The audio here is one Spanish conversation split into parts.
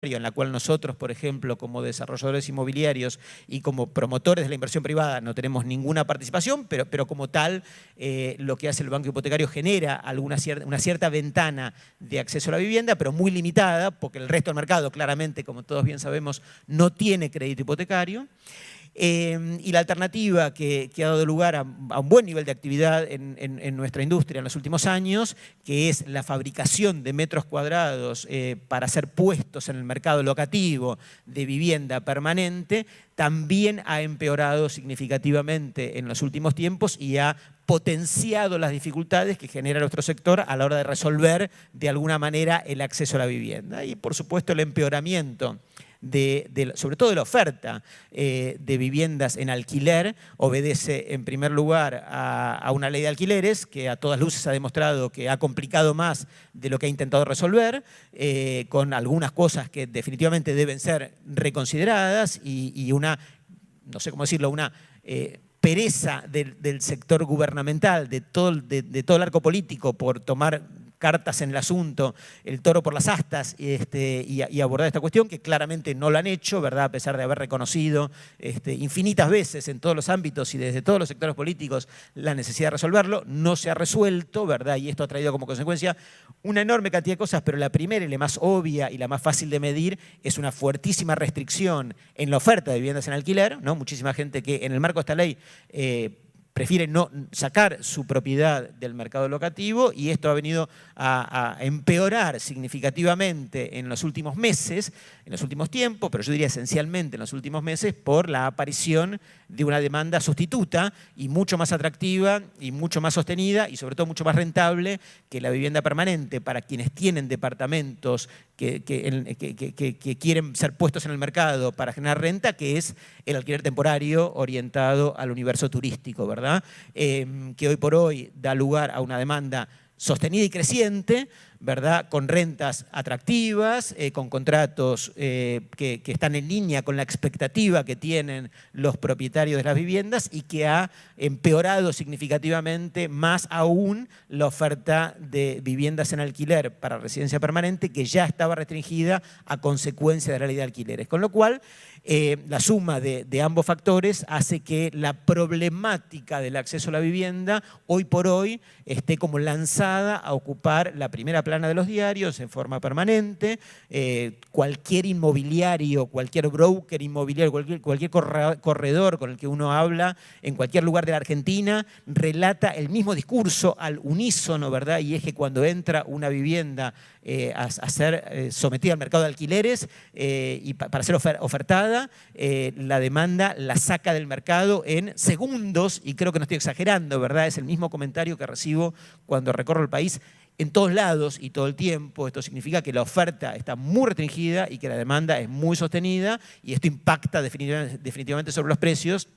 en la cual nosotros, por ejemplo, como desarrolladores inmobiliarios y como promotores de la inversión privada no tenemos ninguna participación, pero como tal, lo que hace el banco hipotecario genera una cierta ventana de acceso a la vivienda, pero muy limitada, porque el resto del mercado, claramente, como todos bien sabemos, no tiene crédito hipotecario. Y la alternativa que ha dado lugar a un buen nivel de actividad en nuestra industria en los últimos años, que es la fabricación de metros cuadrados para ser puestos en el mercado locativo de vivienda permanente, también ha empeorado significativamente en los últimos tiempos y ha potenciado las dificultades que genera nuestro sector a la hora de resolver de alguna manera el acceso a la vivienda. Y por supuesto el empeoramiento sobre todo de la oferta de viviendas en alquiler, obedece en primer lugar a una ley de alquileres que a todas luces ha demostrado que ha complicado más de lo que ha intentado resolver, con algunas cosas que definitivamente deben ser reconsideradas y una, no sé cómo decirlo, una pereza del sector gubernamental, de todo el arco político por tomar cartas en el asunto, el toro por las astas y abordar esta cuestión, que claramente no lo han hecho, ¿verdad? A pesar de haber reconocido infinitas veces en todos los ámbitos y desde todos los sectores políticos la necesidad de resolverlo, no se ha resuelto, ¿verdad? Y esto ha traído como consecuencia una enorme cantidad de cosas, pero la primera y la más obvia y la más fácil de medir es una fuertísima restricción en la oferta de viviendas en alquiler, ¿no? Muchísima gente que en el marco de esta ley prefiere no sacar su propiedad del mercado locativo, y esto ha venido a empeorar significativamente en los últimos meses, en los últimos tiempos, pero yo diría esencialmente en los últimos meses, por la aparición de una demanda sustituta y mucho más atractiva y mucho más sostenida y sobre todo mucho más rentable que la vivienda permanente para quienes tienen departamentos que quieren ser puestos en el mercado para generar renta, que es el alquiler temporario orientado al universo turístico, ¿verdad? Que hoy por hoy da lugar a una demanda sostenida y creciente, ¿verdad? Con rentas atractivas, con contratos que están en línea con la expectativa que tienen los propietarios de las viviendas y que ha empeorado significativamente más aún la oferta de viviendas en alquiler para residencia permanente, que ya estaba restringida a consecuencia de la ley de alquileres. Con lo cual, la suma de ambos factores hace que la problemática del acceso a la vivienda hoy por hoy esté como lanzada a ocupar la primera plana de los diarios en forma permanente. Cualquier inmobiliario, cualquier broker inmobiliario, cualquier corredor con el que uno habla en cualquier lugar de la Argentina relata el mismo discurso al unísono, ¿verdad? Y es que cuando entra una vivienda a ser sometida al mercado de alquileres y para ser ofertada, la demanda la saca del mercado en segundos, y creo que no estoy exagerando, ¿verdad? Es el mismo comentario que recibo cuando recorro el país en todos lados y todo el tiempo. Esto significa que la oferta está muy restringida y que la demanda es muy sostenida, y esto impacta definitivamente sobre los precios,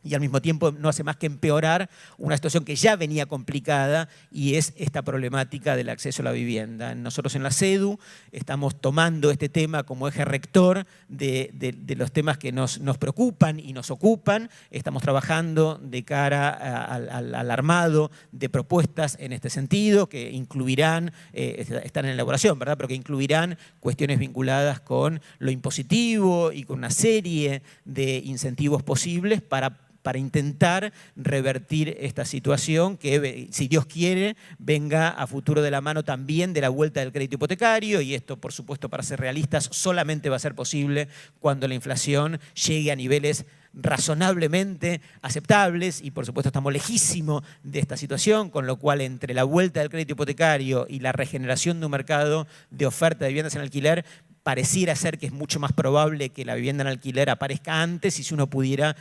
y al mismo tiempo no hace más que empeorar una situación que ya venía complicada, y es esta problemática del acceso a la vivienda. Nosotros en la CEDU estamos tomando este tema como eje rector de los temas que nos preocupan y nos ocupan. Estamos trabajando de cara al armado de propuestas en este sentido, que incluirán, están en elaboración, ¿verdad? Pero que incluirán cuestiones vinculadas con lo impositivo y con una serie de incentivos posibles para intentar revertir esta situación que, si Dios quiere, venga a futuro de la mano también de la vuelta del crédito hipotecario, y esto, por supuesto, para ser realistas, solamente va a ser posible cuando la inflación llegue a niveles razonablemente aceptables, y por supuesto estamos lejísimos de esta situación, con lo cual entre la vuelta del crédito hipotecario y la regeneración de un mercado de oferta de viviendas en alquiler, pareciera ser que es mucho más probable que la vivienda en alquiler aparezca antes, y si uno pudiera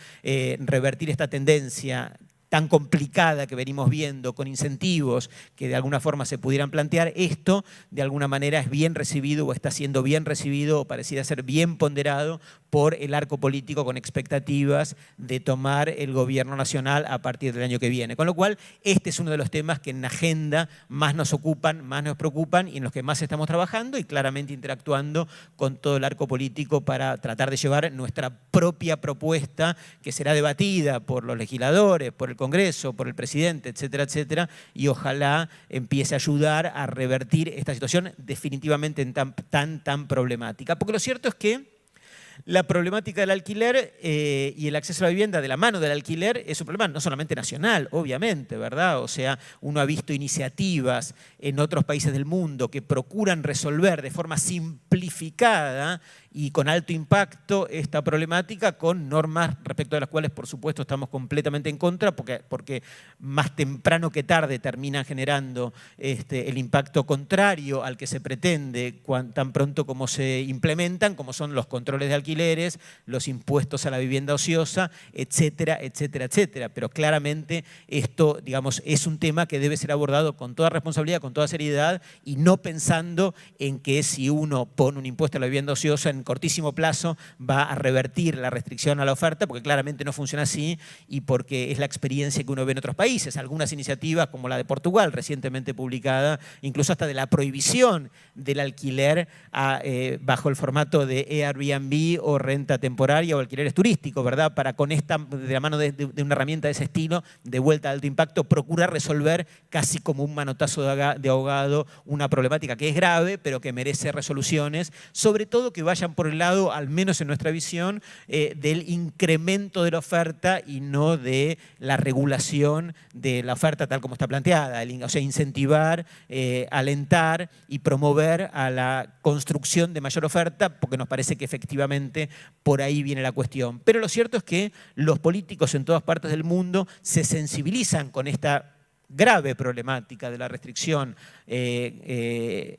revertir esta tendencia tan complicada que venimos viendo, con incentivos que de alguna forma se pudieran plantear, esto de alguna manera es bien recibido o está siendo bien recibido o pareciera ser bien ponderado por el arco político, con expectativas de tomar el gobierno nacional a partir del año que viene. Con lo cual, este es uno de los temas que en la agenda más nos ocupan, más nos preocupan y en los que más estamos trabajando, y claramente interactuando con todo el arco político para tratar de llevar nuestra propia propuesta, que será debatida por los legisladores, por el el Congreso, por el presidente, etcétera, etcétera, y ojalá empiece a ayudar a revertir esta situación definitivamente tan problemática. Porque lo cierto es que la problemática del alquiler y el acceso a la vivienda de la mano del alquiler es un problema no solamente nacional, obviamente, ¿verdad? O sea, uno ha visto iniciativas en otros países del mundo que procuran resolver de forma simplificada y con alto impacto esta problemática con normas respecto de las cuales, por supuesto, estamos completamente en contra porque más temprano que tarde terminan generando el impacto contrario al que se pretende tan pronto como se implementan, como son los controles de alquileres, los impuestos a la vivienda ociosa, etcétera, etcétera, etcétera. Pero claramente esto, digamos, es un tema que debe ser abordado con toda responsabilidad, con toda seriedad y no pensando en que si uno pone un impuesto a la vivienda ociosa en cortísimo plazo va a revertir la restricción a la oferta, porque claramente no funciona así y porque es la experiencia que uno ve en otros países. Algunas iniciativas como la de Portugal, recientemente publicada, incluso hasta de la prohibición del alquiler bajo el formato de Airbnb o renta temporaria o alquileres turísticos, ¿verdad? Para con esta, de la mano de una herramienta de ese estilo, de vuelta a alto impacto, procurar resolver casi como un manotazo de ahogado una problemática que es grave, pero que merece resoluciones, sobre todo que vayan por el lado, al menos en nuestra visión, del incremento de la oferta y no de la regulación de la oferta tal como está planteada. O sea, incentivar, alentar y promover a la construcción de mayor oferta, porque nos parece que efectivamente por ahí viene la cuestión. Pero lo cierto es que los políticos en todas partes del mundo se sensibilizan con esta grave problemática de la restricción del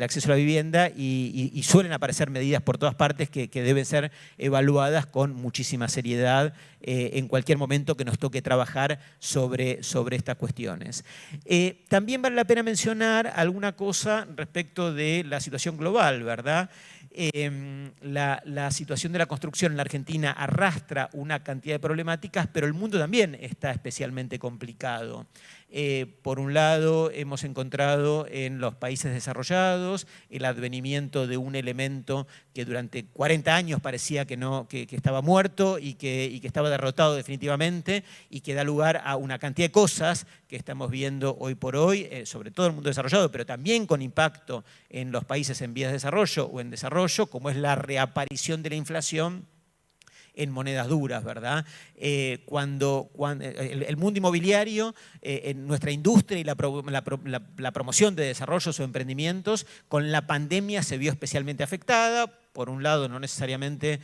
acceso a la vivienda y suelen aparecer medidas por todas partes que deben ser evaluadas con muchísima seriedad en cualquier momento que nos toque trabajar sobre estas cuestiones. También vale la pena mencionar alguna cosa respecto de la situación global, ¿verdad? La situación de la construcción en la Argentina arrastra una cantidad de problemáticas, pero el mundo también está especialmente complicado. Por un lado, hemos encontrado en los países desarrollados el advenimiento de un elemento que durante 40 años parecía que estaba muerto y que estaba derrotado definitivamente y que da lugar a una cantidad de cosas que estamos viendo hoy por hoy, sobre todo en el mundo desarrollado, pero también con impacto en los países en vías de desarrollo o en desarrollo, como es la reaparición de la inflación en monedas duras, ¿verdad? Cuando el mundo inmobiliario, en nuestra industria y la promoción de desarrollos o emprendimientos, con la pandemia se vio especialmente afectada. Por un lado, no necesariamente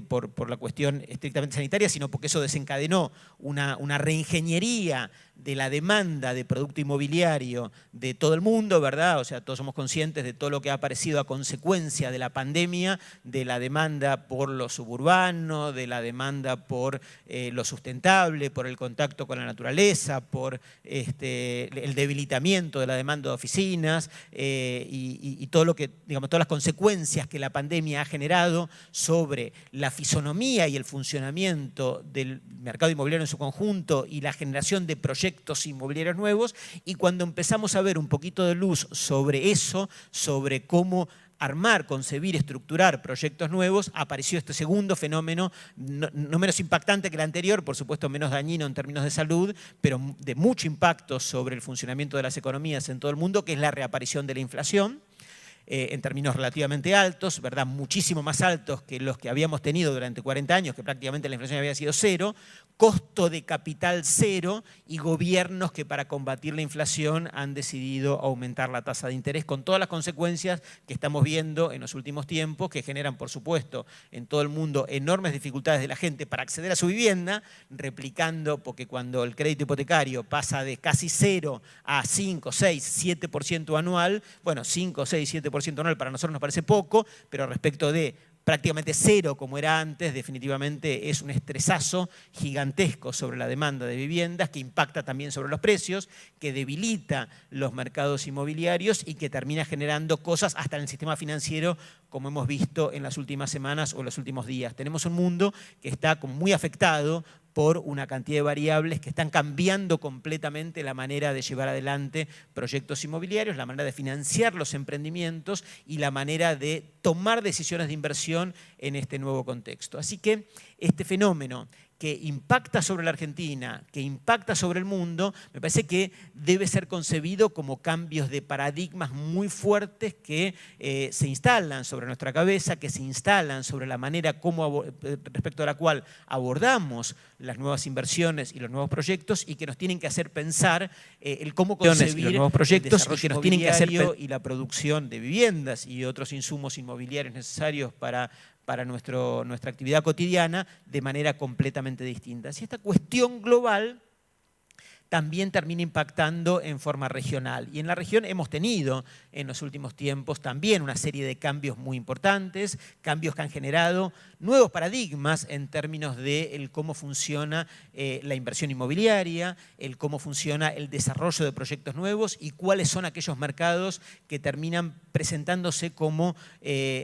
por la cuestión estrictamente sanitaria, sino porque eso desencadenó una reingeniería de la demanda de producto inmobiliario de todo el mundo, ¿verdad? O sea, todos somos conscientes de todo lo que ha aparecido a consecuencia de la pandemia, de la demanda por lo suburbano, de la demanda por lo sustentable, por el contacto con la naturaleza, por el debilitamiento de la demanda de oficinas y todo lo que, digamos, todas las consecuencias que la pandemia ha generado sobre la fisonomía y el funcionamiento del mercado inmobiliario en su conjunto y la generación de proyectos inmobiliarios nuevos. Y cuando empezamos a ver un poquito de luz sobre eso, sobre cómo armar, concebir, estructurar proyectos nuevos, apareció este segundo fenómeno, no menos impactante que el anterior, por supuesto menos dañino en términos de salud, pero de mucho impacto sobre el funcionamiento de las economías en todo el mundo, que es la reaparición de la inflación. En términos relativamente altos, ¿verdad? Muchísimo más altos que los que habíamos tenido durante 40 años, que prácticamente la inflación había sido cero, costo de capital cero y gobiernos que para combatir la inflación han decidido aumentar la tasa de interés con todas las consecuencias que estamos viendo en los últimos tiempos, que generan, por supuesto, en todo el mundo enormes dificultades de la gente para acceder a su vivienda, replicando, porque cuando el crédito hipotecario pasa de casi cero a 5, 6, 7% anual, bueno, 5, 6, 7% anual para nosotros nos parece poco, pero respecto de prácticamente cero como era antes, definitivamente es un estresazo gigantesco sobre la demanda de viviendas que impacta también sobre los precios, que debilita los mercados inmobiliarios y que termina generando cosas hasta en el sistema financiero, como hemos visto en las últimas semanas o en los últimos días. Tenemos un mundo que está como muy afectado por una cantidad de variables que están cambiando completamente la manera de llevar adelante proyectos inmobiliarios, la manera de financiar los emprendimientos y la manera de tomar decisiones de inversión en este nuevo contexto. Así que este fenómeno, que impacta sobre la Argentina, que impacta sobre el mundo, me parece que debe ser concebido como cambios de paradigmas muy fuertes que se instalan sobre nuestra cabeza, que se instalan sobre la manera respecto a la cual abordamos las nuevas inversiones y los nuevos proyectos, y que nos tienen que hacer pensar el cómo concebir los nuevos proyectos, y que nos tienen que hacer y la producción de viviendas y otros insumos inmobiliarios necesarios para nuestra actividad cotidiana de manera completamente distinta. Si esta cuestión global también termina impactando en forma regional. Y en la región hemos tenido en los últimos tiempos también una serie de cambios muy importantes, cambios que han generado nuevos paradigmas en términos de cómo funciona la inversión inmobiliaria, cómo funciona el desarrollo de proyectos nuevos y cuáles son aquellos mercados que terminan presentándose como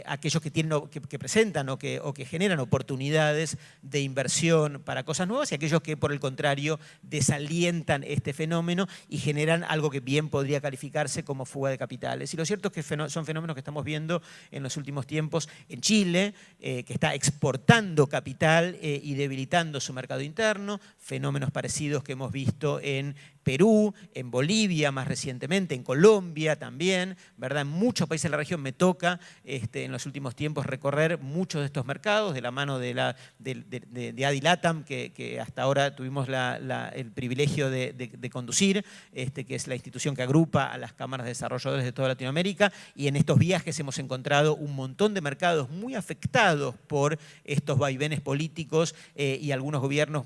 aquellos que presentan o que generan oportunidades de inversión para cosas nuevas, y aquellos que por el contrario desalientan este fenómeno y generan algo que bien podría calificarse como fuga de capitales. Y lo cierto es que son fenómenos que estamos viendo en los últimos tiempos en Chile, que está exportando capital y debilitando su mercado interno, fenómenos parecidos que hemos visto en Perú, en Bolivia más recientemente, en Colombia también, ¿verdad? En muchos países de la región me toca en los últimos tiempos recorrer muchos de estos mercados de la mano de Adilatam, que hasta ahora tuvimos el privilegio de conducir, que es la institución que agrupa a las cámaras de desarrolladores de toda Latinoamérica, y en estos viajes hemos encontrado un montón de mercados muy afectados por estos vaivenes políticos y algunos gobiernos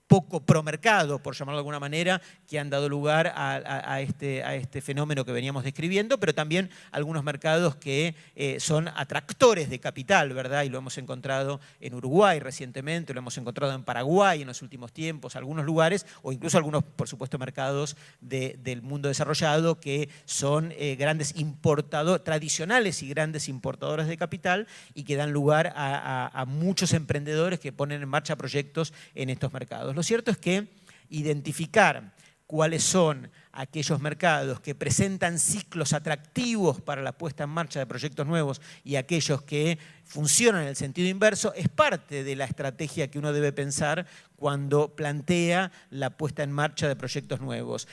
poco promercado, por llamarlo de alguna manera, que han dado lugar a este fenómeno que veníamos describiendo, pero también algunos mercados que son atractores de capital, ¿verdad? Y lo hemos encontrado en Uruguay recientemente, lo hemos encontrado en Paraguay en los últimos tiempos, algunos lugares, o incluso algunos, por supuesto, mercados del mundo desarrollado que son grandes importadores, tradicionales y grandes importadores de capital, y que dan lugar a muchos emprendedores que ponen en marcha proyectos en estos mercados. Lo cierto es que identificar cuáles son aquellos mercados que presentan ciclos atractivos para la puesta en marcha de proyectos nuevos y aquellos que funcionan en el sentido inverso es parte de la estrategia que uno debe pensar cuando plantea la puesta en marcha de proyectos nuevos.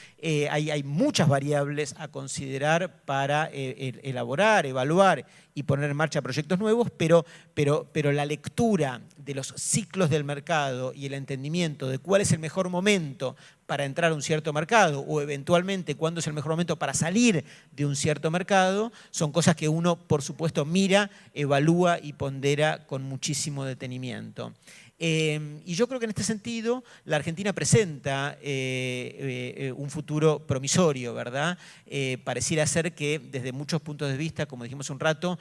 Hay muchas variables a considerar para elaborar, evaluar y poner en marcha proyectos nuevos, pero la lectura de los ciclos del mercado y el entendimiento de cuál es el mejor momento para entrar a un cierto mercado o eventualmente cuándo es el mejor momento para salir de un cierto mercado, son cosas que uno, por supuesto, mira, evalúa y pondera con muchísimo detenimiento. Y yo creo que en este sentido la Argentina presenta un futuro promisorio, ¿verdad? Pareciera ser que desde muchos puntos de vista, como dijimos un rato,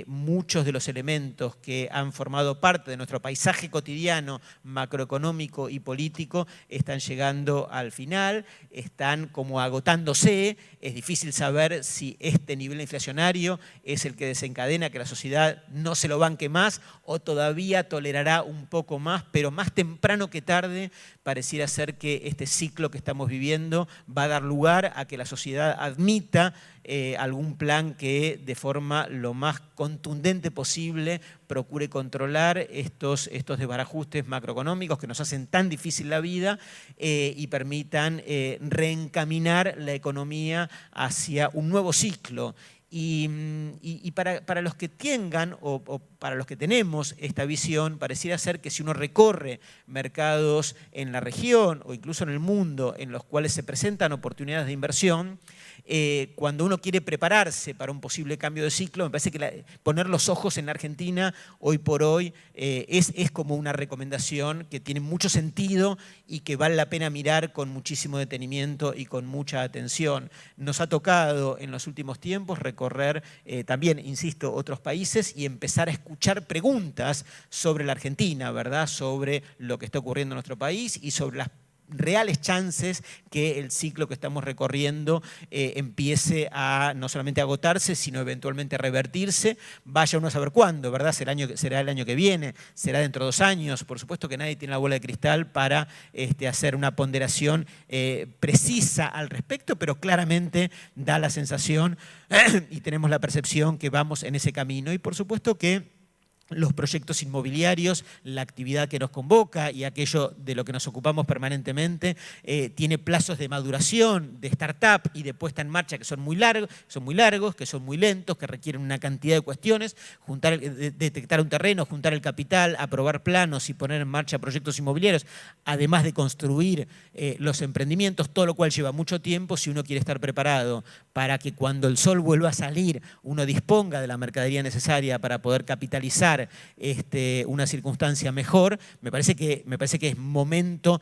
muchos de los elementos que han formado parte de nuestro paisaje cotidiano, macroeconómico y político, están llegando al final, están como agotándose. Es difícil saber si este nivel inflacionario es el que desencadena que la sociedad no se lo banque más o todavía tolerará un poco más, pero más temprano que tarde pareciera ser que este ciclo que estamos viviendo va a dar lugar a que la sociedad admita algún plan que de forma lo más contundente posible procure controlar estos desbarajustes macroeconómicos que nos hacen tan difícil la vida y permitan reencaminar la economía hacia un nuevo ciclo. Y para los que tengan o para los que tenemos esta visión, pareciera ser que si uno recorre mercados en la región o incluso en el mundo en los cuales se presentan oportunidades de inversión, cuando uno quiere prepararse para un posible cambio de ciclo, me parece que poner los ojos en la Argentina hoy por hoy es como una recomendación que tiene mucho sentido y que vale la pena mirar con muchísimo detenimiento y con mucha atención. Nos ha tocado en los últimos tiempos recorrer también, insisto, otros países y empezar a escuchar preguntas sobre la Argentina, ¿verdad? Sobre lo que está ocurriendo en nuestro país y sobre las reales chances que el ciclo que estamos recorriendo empiece a no solamente agotarse, sino eventualmente a revertirse. Vaya uno a saber cuándo, ¿verdad? Será el año que viene, será dentro de 2 años. Por supuesto que nadie tiene la bola de cristal para hacer una ponderación precisa al respecto, pero claramente da la sensación y tenemos la percepción que vamos en ese camino. Y por supuesto que los proyectos inmobiliarios, la actividad que nos convoca y aquello de lo que nos ocupamos permanentemente, tiene plazos de maduración, de startup y de puesta en marcha que son muy largos, que son muy lentos, que requieren una cantidad de cuestiones, detectar un terreno, juntar el capital, aprobar planos y poner en marcha proyectos inmobiliarios, además de construir los emprendimientos, todo lo cual lleva mucho tiempo si uno quiere estar preparado para que cuando el sol vuelva a salir uno disponga de la mercadería necesaria para poder capitalizar una circunstancia mejor. Me parece que es el momento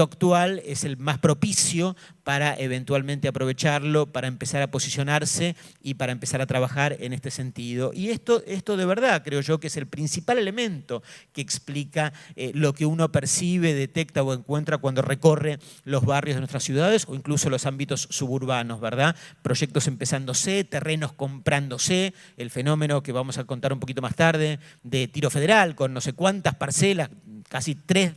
actual es el más propicio para eventualmente aprovecharlo, para empezar a posicionarse y para empezar a trabajar en este sentido. Y esto de verdad creo yo que es el principal elemento que explica lo que uno percibe, detecta o encuentra cuando recorre los barrios de nuestras ciudades o incluso los ámbitos suburbanos, ¿verdad? Proyectos empezándose, terrenos comprándose, el fenómeno que vamos a contar un poquito más tarde de Tiro Federal, con no sé cuántas parcelas, casi tres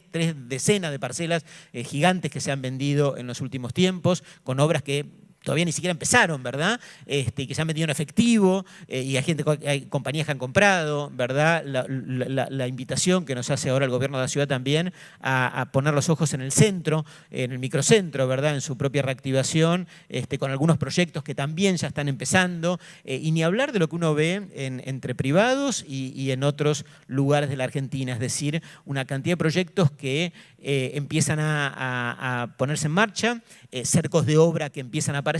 decenas de parcelas gigantes que se han vendido en los últimos tiempos, con obras que todavía ni siquiera empezaron, ¿verdad? Que se han vendido en efectivo y hay compañías que han comprado, ¿verdad? La invitación que nos hace ahora el gobierno de la ciudad también a poner los ojos en el centro, en el microcentro, ¿verdad? En su propia reactivación, con algunos proyectos que también ya están empezando, y ni hablar de lo que uno ve entre privados y en otros lugares de la Argentina, es decir, una cantidad de proyectos que empiezan a ponerse en marcha, cercos de obra que empiezan a aparecer,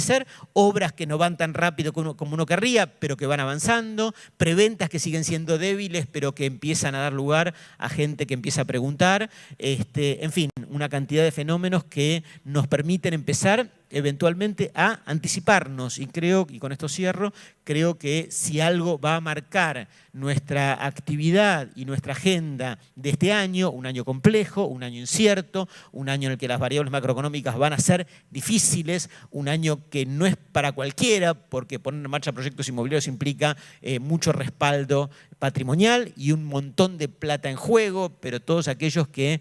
obras que no van tan rápido como uno querría, pero que van avanzando, preventas que siguen siendo débiles, pero que empiezan a dar lugar a gente que empieza a preguntar, en fin, una cantidad de fenómenos que nos permiten empezar eventualmente a anticiparnos y creo, y con esto cierro, creo que si algo va a marcar nuestra actividad y nuestra agenda de este año, un año complejo, un año incierto, un año en el que las variables macroeconómicas van a ser difíciles, un año que no es para cualquiera, porque poner en marcha proyectos inmobiliarios implica mucho respaldo patrimonial y un montón de plata en juego, pero todos aquellos que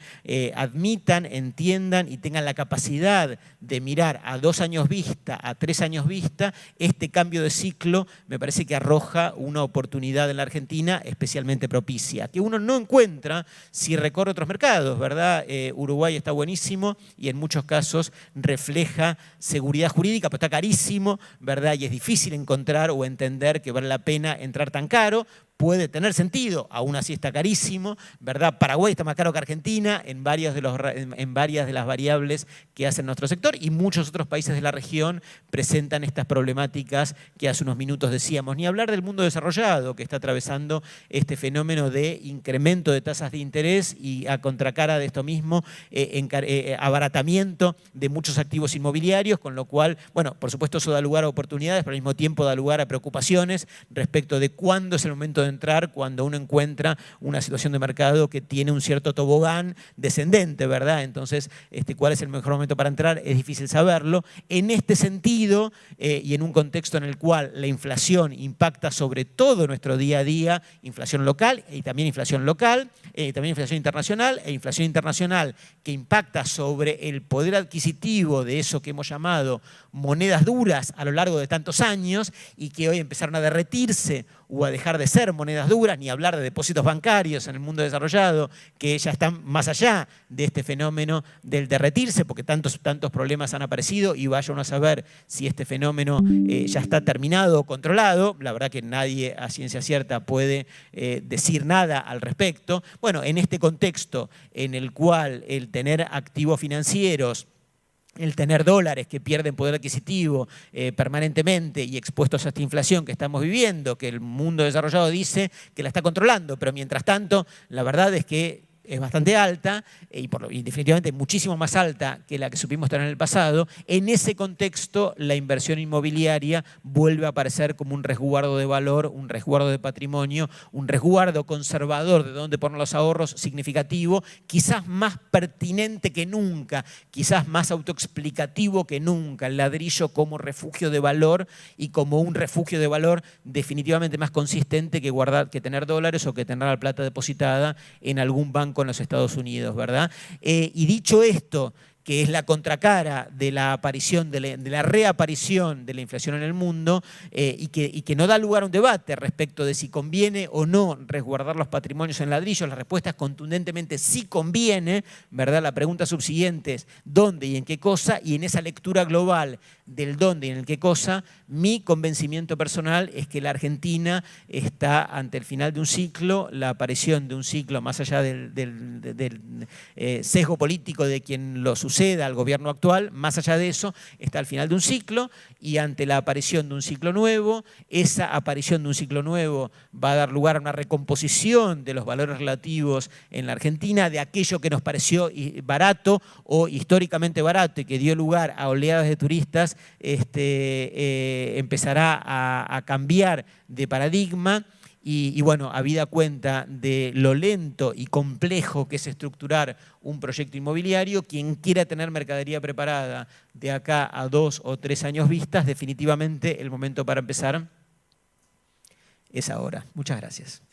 admitan, entiendan y tengan la capacidad de mirar a 2 años vista, a 3 años vista, este cambio de ciclo me parece que arroja una oportunidad en la Argentina especialmente propicia, que uno no encuentra si recorre otros mercados, ¿verdad? Uruguay está buenísimo y en muchos casos refleja seguridad jurídica, pero está carísimo, ¿verdad? Y es difícil encontrar o entender que vale la pena entrar tan caro. Puede tener sentido, aún así está carísimo, ¿verdad? Paraguay está más caro que Argentina en varias de las variables que hacen nuestro sector y muchos otros países de la región presentan estas problemáticas que hace unos minutos decíamos. Ni hablar del mundo desarrollado que está atravesando este fenómeno de incremento de tasas de interés y a contracara de esto mismo, abaratamiento de muchos activos inmobiliarios, con lo cual, bueno, por supuesto eso da lugar a oportunidades, pero al mismo tiempo da lugar a preocupaciones respecto de cuándo es el momento de entrar cuando uno encuentra una situación de mercado que tiene un cierto tobogán descendente, ¿verdad? Entonces, ¿cuál es el mejor momento para entrar? Es difícil saberlo. En este sentido, y en un contexto en el cual la inflación impacta sobre todo nuestro día a día, inflación local y también inflación local, también inflación internacional que impacta sobre el poder adquisitivo de eso que hemos llamado monedas duras a lo largo de tantos años y que hoy empezaron a derretirse o a dejar de ser monedas duras, ni hablar de depósitos bancarios en el mundo desarrollado, que ya están más allá de este fenómeno del derretirse, porque tantos problemas han aparecido y vaya uno a saber si este fenómeno ya está terminado o controlado. La verdad que nadie a ciencia cierta puede decir nada al respecto. Bueno, en este contexto en el cual el tener activos financieros, el tener dólares que pierden poder adquisitivo permanentemente y expuestos a esta inflación que estamos viviendo, que el mundo desarrollado dice que la está controlando, pero mientras tanto la verdad es que es bastante alta y definitivamente muchísimo más alta que la que supimos tener en el pasado. En ese contexto, la inversión inmobiliaria vuelve a aparecer como un resguardo de valor, un resguardo de patrimonio, un resguardo conservador de donde poner los ahorros significativo, quizás más pertinente que nunca, quizás más autoexplicativo que nunca, el ladrillo como refugio de valor y como un refugio de valor definitivamente más consistente que tener dólares o que tener la plata depositada en algún banco en los Estados Unidos, ¿verdad? Y dicho esto, que es la contracara de la aparición, de la reaparición de la inflación en el mundo, y que no da lugar a un debate respecto de si conviene o no resguardar los patrimonios en ladrillos. La respuesta es contundentemente sí conviene, ¿verdad? La pregunta subsiguiente es ¿dónde y en qué cosa? Y en esa lectura global del dónde y en el qué cosa, mi convencimiento personal es que la Argentina está ante el final de un ciclo, la aparición de un ciclo más allá del sesgo político de quien lo suceda al gobierno actual, más allá de eso, está al final de un ciclo, y ante la aparición de un ciclo nuevo, esa aparición de un ciclo nuevo va a dar lugar a una recomposición de los valores relativos en la Argentina, de aquello que nos pareció barato o históricamente barato y que dio lugar a oleadas de turistas, empezará a cambiar de paradigma. Y bueno, habida cuenta de lo lento y complejo que es estructurar un proyecto inmobiliario, quien quiera tener mercadería preparada de acá a 2 o 3 años vistas, definitivamente el momento para empezar es ahora. Muchas gracias.